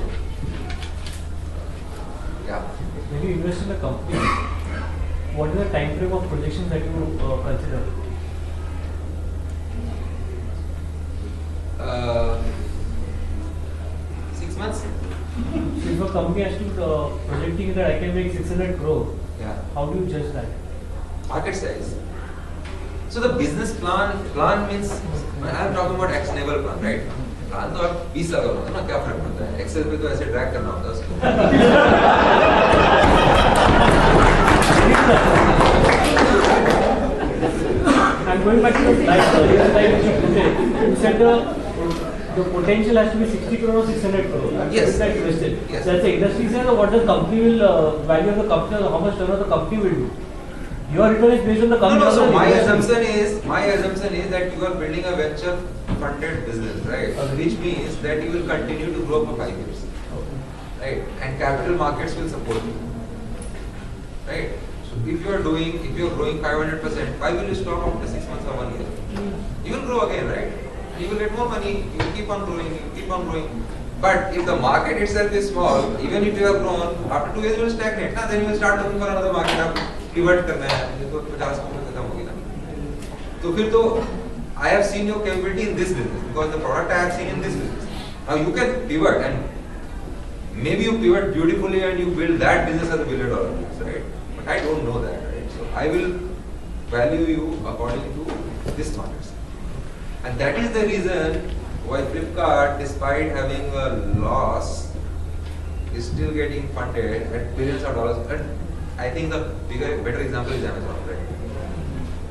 Yeah. When you invest in a company, what is the time frame of projections that you consider? Uh, 6 months? So if a company has to projecting that I can make 600 crore, Yeah. how do you judge that? Market size. So the business plan means, I am talking about actionable plan, right? Plan तो आप 20 लगा होता है ना, क्या फर्क पड़ता है? एक्सेल पे तो ऐसे ड्रैग करना होता है उसको. I'm going back to the slide which you put in. You said the potential has to be 60 crore or 600 crore. Yes. That invested. Yes. That's the industry says, or what the company will value of the company, or how much turnover the company will do. Your return is based on the No, company. no. So my investment. assumption is that you are building a venture funded business, right? Which means that you will continue to grow for 5 years, right? And capital markets will support you, right? So if you are growing 500%, why will you stop after 6 months or 1 year? You will grow again, right? You will get more money. You will keep on growing. You will keep on growing. But if the market itself is small, even if you have grown, after 2 years you will stagnate. Now then you will start looking for another market. आप pivot करना है. देखो 50 में खत्म होगी ना. तो फिर तो I have seen your capability in this business because the product I have seen in this business. Now you can pivot and maybe you pivot beautifully and you build that business as a $1 billion business, right? But I don't know that, right? So I will value you according to this standards. And that is the reason why Flipkart, despite having a loss, is still getting funded at billions of dollars. And I think the better example is Amazon, right?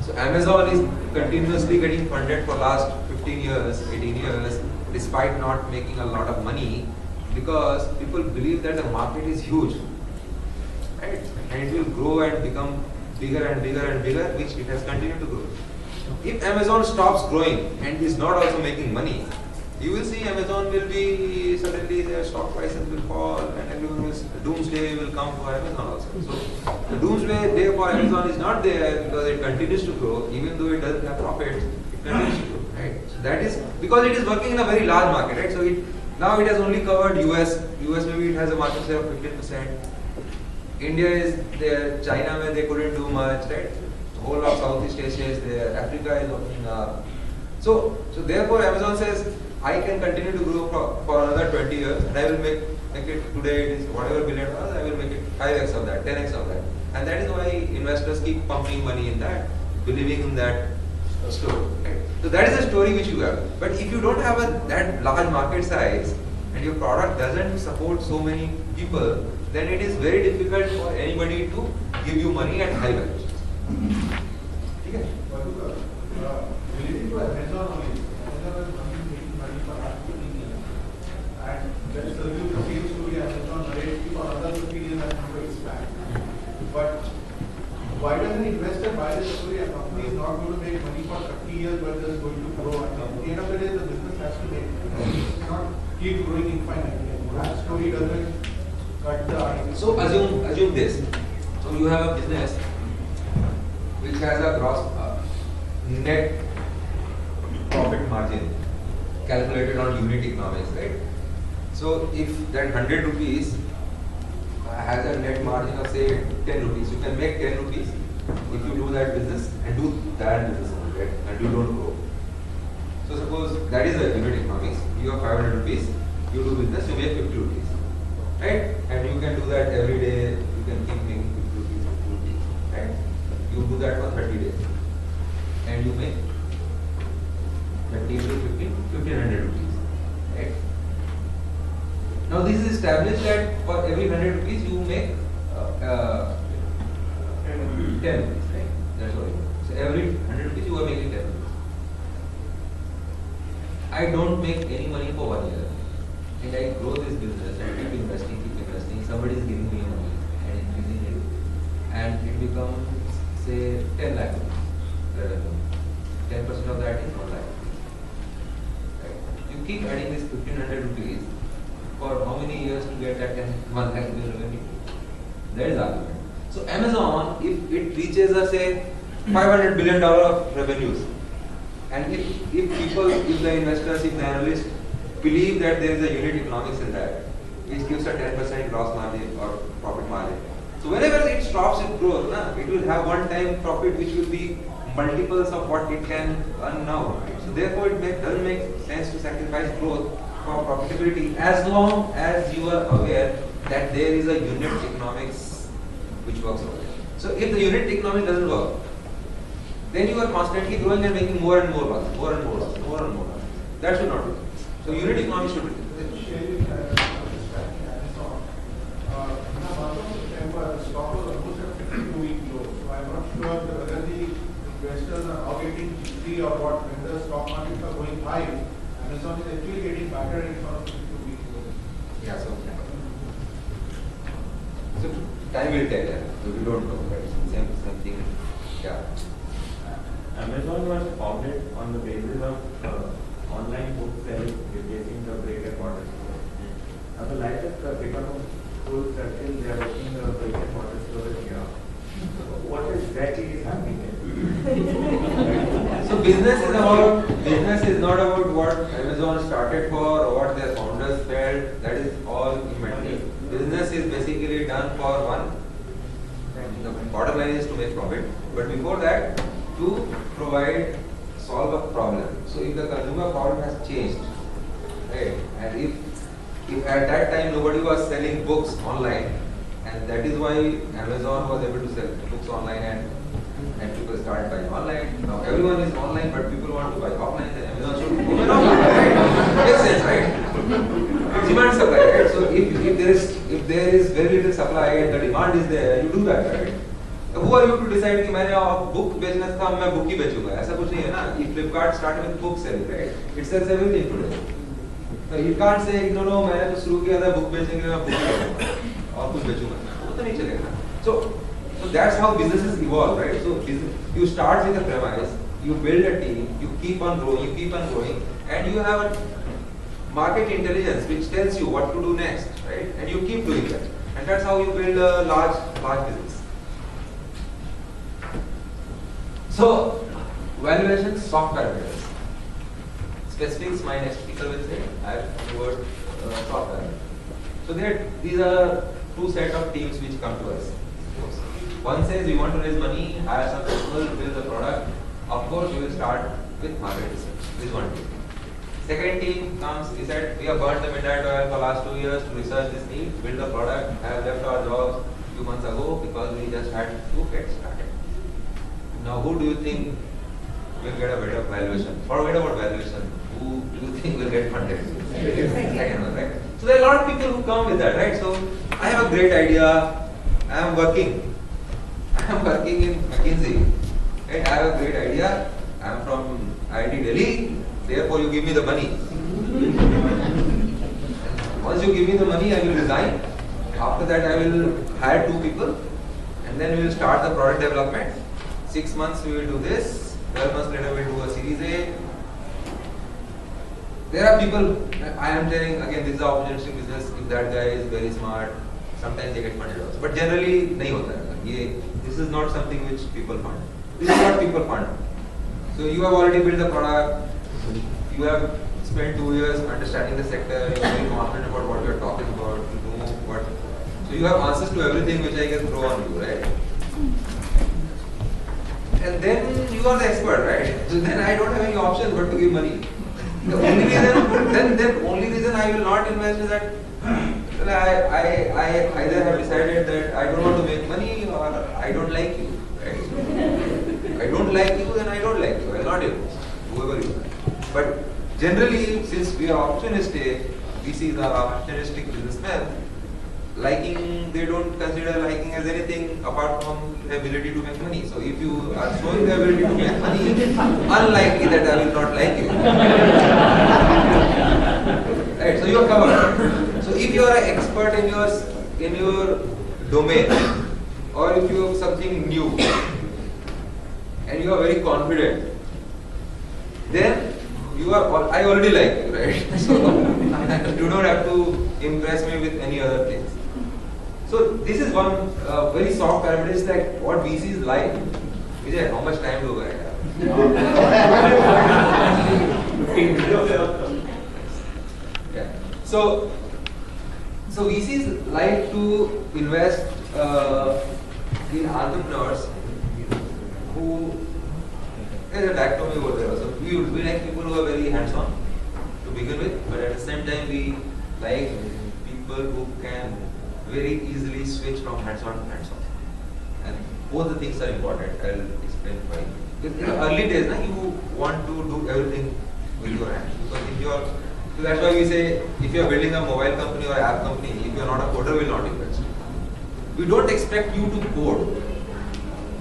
So Amazon is continuously getting funded for last 15 years, 18 years, despite not making a lot of money, because people believe that the market is huge, right? And it will grow and become bigger and bigger and bigger, which it has continued to grow. If Amazon stops growing and is not also making money, you will see Amazon will be, suddenly their stock prices will fall and everyone will, doomsday will come for Amazon also. So the doomsday day for Amazon is not there because it continues to grow, even though it doesn't have profits, it continues to grow, right? So that is because it is working in a very large market, right? So now it has only covered US maybe it has a market share of 15%. India is there, China where they couldn't do much, right? The whole of Southeast Asia is there, Africa is opening up. So therefore Amazon says, I can continue to grow for another 20 years and I will make it today it is whatever $1 billion, I will make it 5x of that, 10x of that. And that is why investors keep pumping money in that, believing in that story. Right? So that is the story which you have. But if you don't have that large market size and your product doesn't support so many people, then it is very difficult for anybody to give you money at high valuations. Okay? Relating to Amazon only, Amazon has been making money for last 15 years. And let's assume the same story Amazon narrates for another 15 years and going to expand. But why does an investor buy the story? A company is not going to make money for 30 years but just going to grow. And at the end of the day, the business has to make money. It's not keep growing infinitely. That story doesn't cut the ice. So assume this. So you have a business which has a gross net profit margin calculated on unit economics, right? So if that 100 rupees has a net margin of say 10 rupees, you can make 10 rupees if you do that business and do that business only, right? And you don't grow. So suppose that is the unit economics. You have 500 rupees, you do business, you make 50 rupees, right? And you can do that every day. You can keep making 50 rupees, right? You do that for 30 days, and you make 30 into 15, 1500 rupees, right? Now this is established that for every 100 rupees you make 10 rupees, right? That's all. So every 100 rupees you are making 10 rupees. I don't make any money for 1 year, and I grow this business and keep investing, somebody is giving me money and increasing it, and it becomes, say, 10 lakh revenue. 10% of that is 1 lakh. Right? You keep adding this 1500 rupees for how many years to get that 1 lakh revenue? That is argument. So Amazon, if it reaches say $500 billion of revenues, and if the investors, if the analysts believe that there is a unit economics in that, which gives a 10% gross margin or profit margin. So whenever it stops its growth, it will have one-time profit which will be multiples of what it can earn now. So therefore, it doesn't make sense to sacrifice growth for profitability as long as you are aware that there is a unit economics which works over there. So if the unit economics doesn't work, then you are constantly growing and making more and more loss. That should not be. So unit economics should be. Let me share you Amazon. In the month of September, the stock was almost at 52-week low. So I'm not sure whether the investors are now getting G3 or what. When the stock markets are going high, Amazon is actually getting battered in front of 52-week low. Yeah, so time will tell. So we don't know, right? Same thing. Yeah. Amazon was founded on the basis of online book selling, replacing the brick and mortar store. Now the life has become a full circle. They are opening the brick and mortar store here. So what exactly is happening here? So business is not about what Amazon started for or what their founders felt. That is all immaterial. Business is basically done for one. The bottom line is to make profit. But before that, to solve a problem. So if the consumer problem has changed, right, and if at that time nobody was selling books online, and that is why Amazon was able to sell books online and people started buying online. Now everyone is online, but people want to buy offline, then Amazon should open offline, right? Makes sense, right? Demand supply, right? So if there is very little supply and the demand is there, you do that, right? Who are you to decide कि मैंने book business था मैं book ही बेचूंगा? ऐसा कुछ नहीं है ना. If Flipkart started with book selling, right? It sells everything today. So you can't say no मैंने तो शुरू किया था book बेचेंगे मैं book ही बेचूंगा और कुछ बेचूंगा. वो तो नहीं चलेगा. So that's how businesses evolve, right? So you start with a premise, you build a team, you keep on growing, and you have a market intelligence which tells you what to do next, right? And you keep doing that, and that's how you build a large business. So, valuation soft parameters. Specifics, my next speaker will say. I have the word soft parameters. So these are two set of teams which come to us. One says we want to raise money, hire some people, build the product. Of course, we will start with market research. This is one team. Second team comes, we said we have burned the midnight oil for last 2 years to research this need, build the product. I have left our jobs a few months ago because we just had to get started. Now, who do you think will get a better valuation? Forget about valuation. Who do you think will get funded? Second one, right? So there are a lot of people who come with that, right? So I have a great idea. I am working in McKinsey. Right? I have a great idea. I am from IIT Delhi. Therefore, you give me the money. Once you give me the money, I will resign. After that, I will hire 2 people, and then we will start the product development. 6 months we will do this, 12 months later we will do a series A. There are people, I am telling again, this is an opportunistic business. If that guy is very smart, sometimes they get funded also. But generally, nahi hota hai. This is not something which people fund. This is what people fund. So you have already built the product, you have spent 2 years understanding the sector, you are very confident about what you are talking about, you know what. So you have answers to everything which I can throw on you, right? And then you are the expert, right? So then I don't have any option but to give money. The only reason, only reason I will not invest is that I either have decided that I don't want to make money or I don't like you, right? If I don't like you, then I don't like you. I will not invest, whoever you are. But generally, since we are opportunistic, we see the opportunistic businessmen. Liking, they don't consider liking as anything apart from the ability to make money. So if you are showing the ability to make money, unlikely that I will not like you. you are covered. So if you are an expert in your domain, or if you have something new, and you are very confident, then you are. I already like you, right? So you don't have to impress me with any other things. So this is one very soft parameter. Is like what VCs like. Vijay, how much time do I have? Yeah. So VCs like to invest in entrepreneurs who dichotomy over there. So we like people who are very hands-on to begin with, but at the same time we like people who can very easily switch from hands-on to hands-on. And both the things are important. I'll explain why. Because in the early days, you want to do everything with your hands. Because if you are, so that's why we say if you are building a mobile company or app company, if you are not a coder, we will not invest. We don't expect you to code.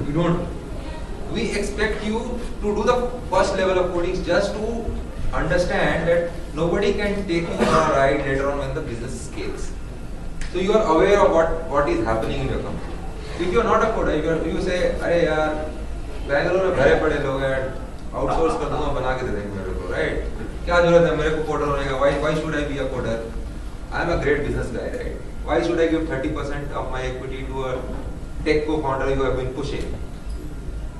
We don't. We expect you to do the first level of coding just to understand that nobody can take you on a ride later on when the business scales. So you are aware of what is happening in your company. If you are not a coder, you say, "Arey yaar, Bangalore में भरे पड़े लोग हैं, outsource कर दूँगा बना के दे देंगे मेरे को, right? क्या जरूरत है मेरे को coder होने का? Why should I be a coder? I am a great business guy, right? Why should I give 30% of my equity to a tech co-founder you have been pushing?"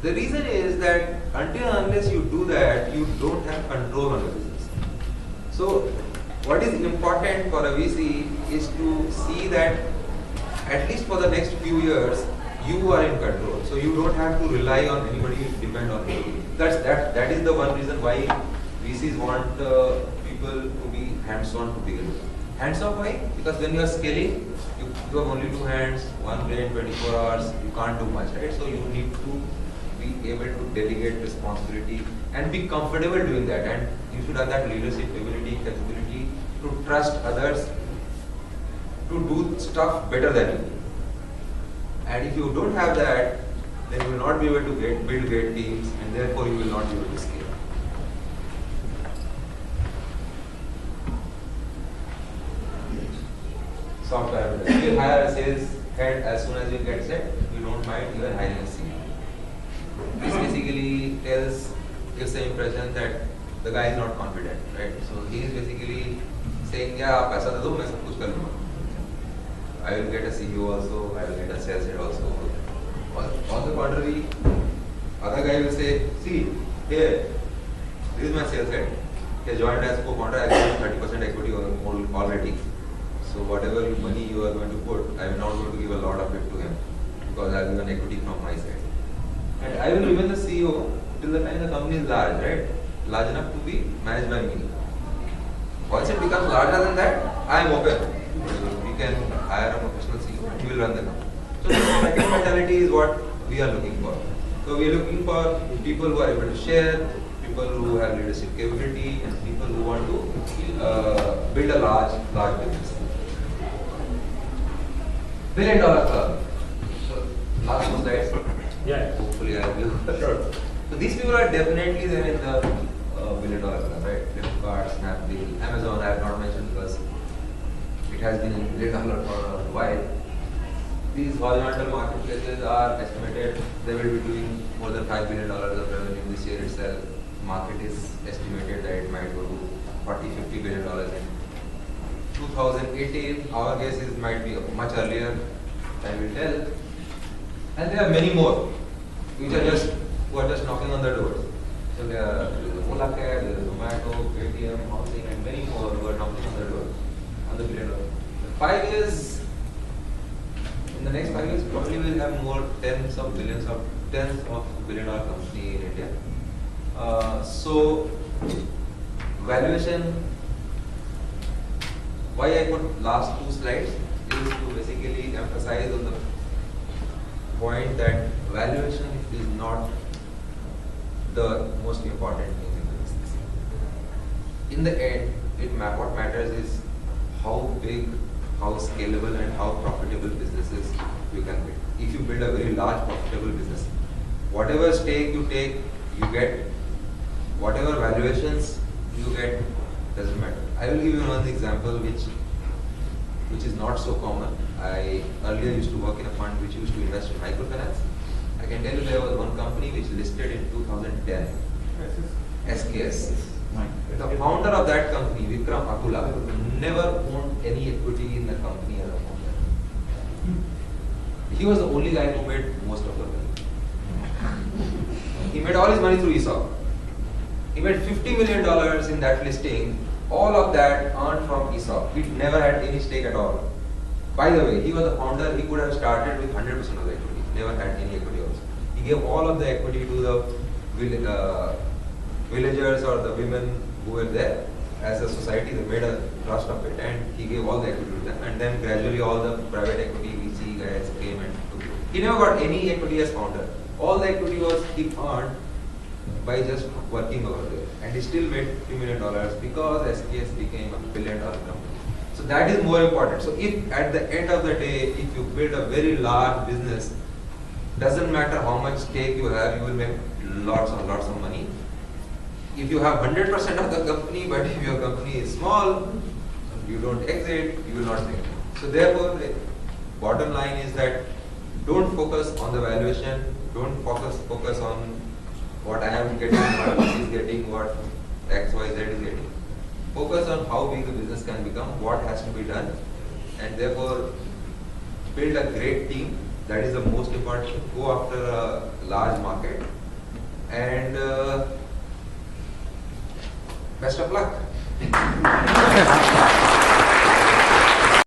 The reason is that until and unless you do that, you don't have control on the business. So what is important for a VC is to see that at least for the next few years, you are in control. So you don't have to rely on anybody, depend on you. That is the one reason why VCs want people to be hands-on to begin with. Hands-on why? Because when you are scaling, you have only two hands, one brain, 24 hours. You can't do much, right? So you need to be able to delegate responsibility and be comfortable doing that. And you should have that leadership ability, capability to trust others to do stuff better than you. And if you don't have that, then you will not be able to build great teams, and therefore you will not be able to scale. Software. If you hire a sales head as soon as you get set, you don't mind even hiring a CEO. This basically gives the impression that the guy is not confident, right? So he is basically saying, "Yeah, आप पैसा दे दो, मैं सब कुछ कर लूँगा. I will get a CEO also, I will get a sales head also." On the contrary, other guy will say, "See, here, this is my sales head. He has joined as co-founder. I give him 30% equity already. So whatever money you are going to put, I am not going to give a lot of it to him because I have given equity from my side. And I will remain the CEO till the time the company is large, right? Large enough to be managed by me. Once it becomes larger than that, I am open. We can hire a professional CEO and he will run the company." So this second mentality is what we are looking for. So we are looking for people who are able to share, people who have leadership capability, and people who want to build a large business. $1 billion club. So last two slides. Yeah. Hopefully I will. Sure. So these people are definitely there in the $1 billion club, right? Flipkart, Snapdeal, Amazon. I have not mentioned because it has been in $1 billion for a while. These horizontal marketplaces are estimated they will be doing more than $5 billion of revenue this year itself. Market is estimated that it might go to $40-50 billion in 2018. Our guess is might be much earlier. Time will tell. And there are many more which are just knocking on the doors. So there is Ola Cab, there is Zomato, Paytm, Housing, and many more who are knocking on the door on the $1 billion. 5 years. In the next 5 years, probably we will have more tens of billion dollar company in India. So valuation. Why I put last two slides is to basically emphasize on the point that valuation is not the most important thing in the business. In the end, what matters is how big, how scalable, and how profitable businesses you can build. If you build a very large profitable business, whatever stake you take, you get, whatever valuations you get, doesn't matter. I will give you one example which is not so common. I earlier used to work in a fund which used to invest in microfinance. I can tell you there was one company which listed in 2010, SKS. The founder of that company, Vikram Akula, never owned any equity in the company as a founder. He was the only guy who made most of the money. He made all his money through ESOP. He made $50 million in that listing. All of that earned from ESOP. He never had any stake at all. By the way, he was the founder. He could have started with 100% of the equity. Never had any equity also. He gave all of the equity to the villagers or the women who were there. As a society, they made a trust of it, and he gave all the equity to them. And then gradually, all the private equity VC guys came and took it. He never got any equity as founder. All the equity was he earned by just working over there, and he still made $3 million because SKS became $1 billion company. So that is more important. So if at the end of the day, if you build a very large business, doesn't matter how much stake you have, you will make lots and lots of money. If you have 100% of the company, but if your company is small, you don't exit, you will not make it. So therefore, the bottom line is that don't focus on the valuation, don't focus on what I am getting, what he is getting, what XYZ is getting. Focus on how big the business can become, what has to be done, and therefore build a great team. That is the most important. Go after a large market, and best of luck.